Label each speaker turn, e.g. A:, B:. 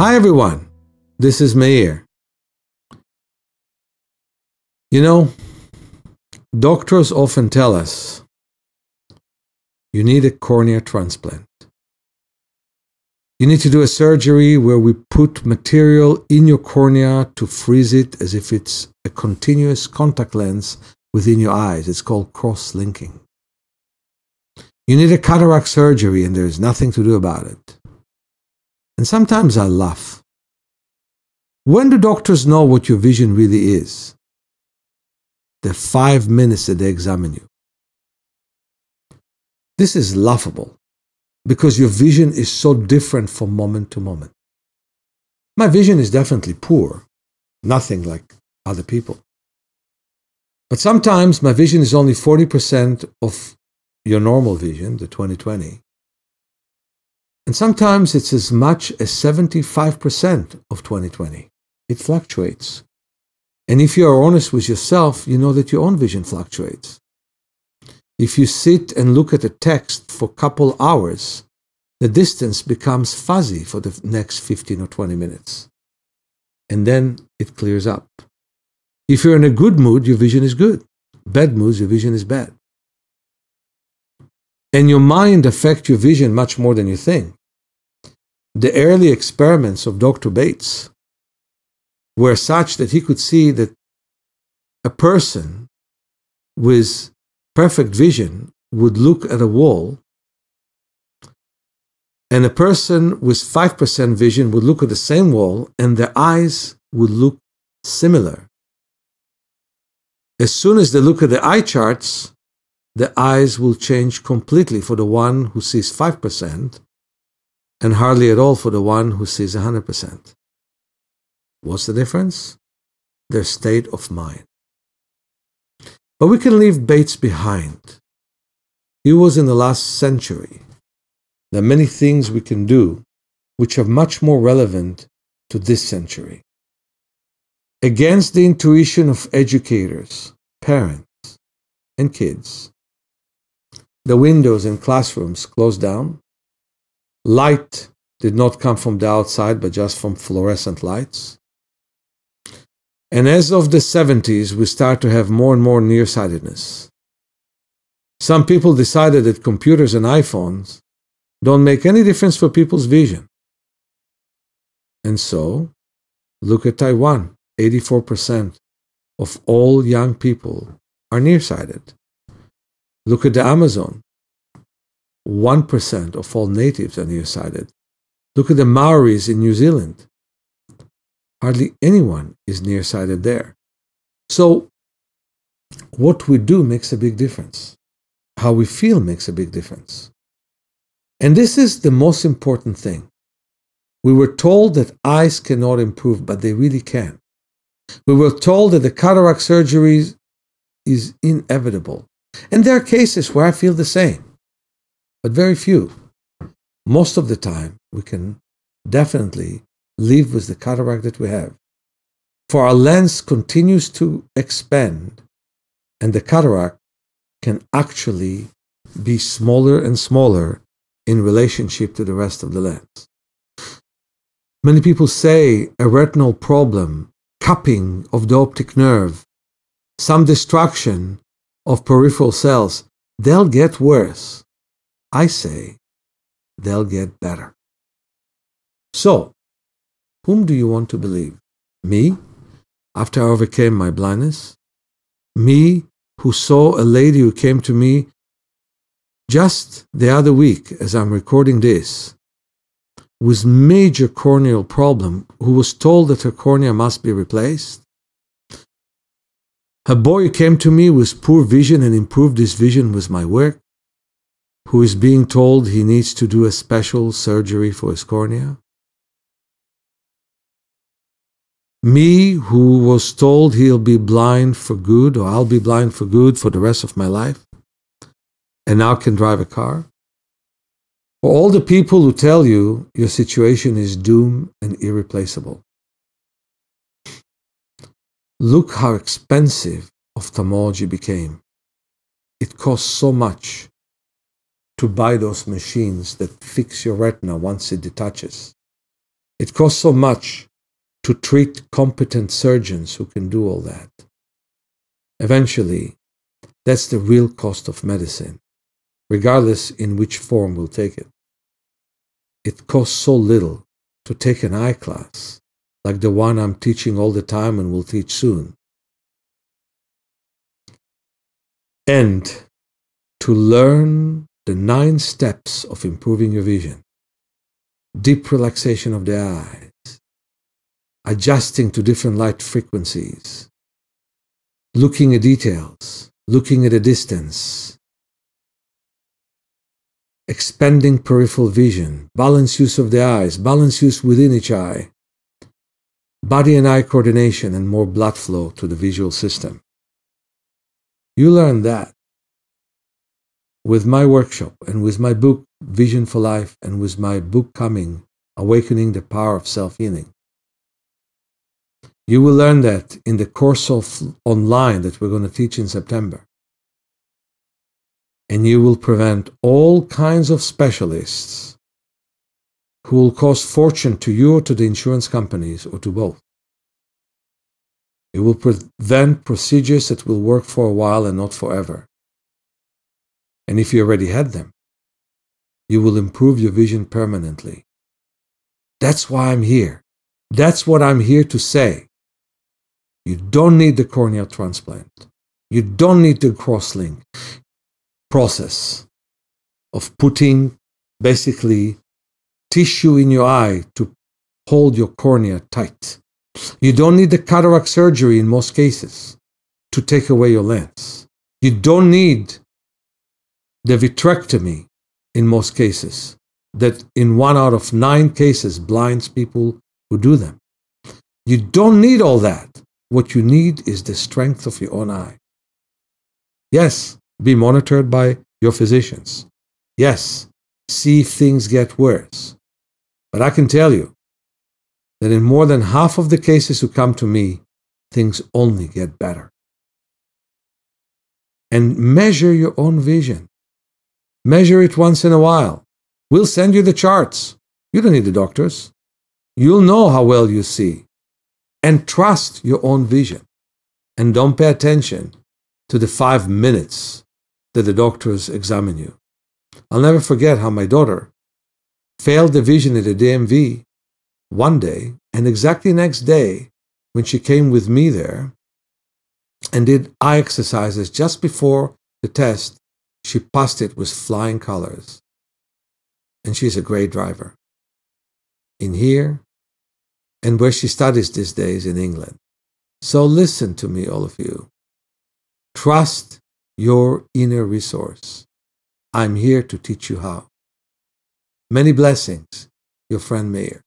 A: Hi everyone, this is Meir. You know, doctors often tell us you need a cornea transplant. You need to do a surgery where we put material in your cornea to freeze it as if it's a continuous contact lens within your eyes. It's called cross-linking. You need a cataract surgery and there's nothing to do about it. And sometimes I laugh. When do doctors know what your vision really is? The 5 minutes that they examine you. This is laughable because your vision is so different from moment to moment. My vision is definitely poor, nothing like other people. But sometimes my vision is only 40% of your normal vision, the 20/20. And sometimes it's as much as 75% of 20/20. It fluctuates. And if you are honest with yourself, you know that your own vision fluctuates. If you sit and look at a text for a couple hours, the distance becomes fuzzy for the next 15 or 20 minutes. And then it clears up. If you're in a good mood, your vision is good. Bad moods, your vision is bad. And your mind affects your vision much more than you think. The early experiments of Dr. Bates were such that he could see that a person with perfect vision would look at a wall, and a person with 5% vision would look at the same wall, and their eyes would look similar. As soon as they look at the eye charts, the eyes will change completely for the one who sees 5% and hardly at all for the one who sees 100%. What's the difference? Their state of mind. But we can leave Bates behind. He was in the last century. There are many things we can do which are much more relevant to this century. Against the intuition of educators, parents, and kids, the windows in classrooms closed down. Light did not come from the outside, but just from fluorescent lights. And as of the 70s, we start to have more and more nearsightedness. Some people decided that computers and iPhones don't make any difference for people's vision. And so, look at Taiwan. 84% of all young people are nearsighted. Look at the Amazon. 1% of all natives are nearsighted. Look at the Maoris in New Zealand. Hardly anyone is nearsighted there. So, what we do makes a big difference. How we feel makes a big difference. And this is the most important thing. We were told that eyes cannot improve, but they really can. We were told that the cataract surgery is inevitable. And there are cases where I feel the same, but very few. Most of the time, we can definitely live with the cataract that we have. For our lens continues to expand, and the cataract can actually be smaller and smaller in relationship to the rest of the lens. Many people say a retinal problem, cupping of the optic nerve, some destruction of peripheral cells, they'll get worse. I say they'll get better. So, whom do you want to believe? Me, after I overcame my blindness? Me, who saw a lady who came to me just the other week, as I'm recording this, with major corneal problem, who was told that her cornea must be replaced? A boy who came to me with poor vision and improved his vision with my work, who is being told he needs to do a special surgery for his cornea? Me, who was told he'll be blind for good, or I'll be blind for good for the rest of my life, and now can drive a car? For all the people who tell you your situation is doomed and irreplaceable. Look how expensive ophthalmology became. It costs so much to buy those machines that fix your retina once it detaches. It costs so much to treat competent surgeons who can do all that. Eventually, that's the real cost of medicine, regardless in which form we'll take it. It costs so little to take an eye class, like the one I'm teaching all the time and will teach soon. And to learn the 9 steps of improving your vision. Deep relaxation of the eyes, adjusting to different light frequencies, looking at details, looking at a distance, expanding peripheral vision, balanced use of the eyes, balanced use within each eye, body and eye coordination, and more blood flow to the visual system. You learn that with my workshop and with my book, Vision for Life, and with my book coming, Awakening the Power of Self-Healing. You will learn that in the course of online that we're going to teach in September. And you will prevent all kinds of specialists who will cost fortune to you or to the insurance companies or to both. It will prevent procedures that will work for a while and not forever. And if you already had them, you will improve your vision permanently. That's why I'm here. That's what I'm here to say. You don't need the corneal transplant. You don't need the cross-link process of putting basically tissue in your eye to hold your cornea tight. You don't need the cataract surgery in most cases to take away your lens. You don't need the vitrectomy in most cases, that in 1 out of 9 cases blinds people who do them. You don't need all that. What you need is the strength of your own eye. Yes, be monitored by your physicians. Yes, see if things get worse. But I can tell you that in more than half of the cases who come to me, things only get better. And measure your own vision. Measure it once in a while. We'll send you the charts. You don't need the doctors. You'll know how well you see. And trust your own vision. And don't pay attention to the 5 minutes that the doctors examine you. I'll never forget how my daughter failed the vision at the DMV one day, and exactly next day, when she came with me there and did eye exercises just before the test, she passed it with flying colors. And she's a great driver. In here, and where she studies these days in England. So listen to me, all of you. Trust your inner resource. I'm here to teach you how. Many blessings, your friend Meir.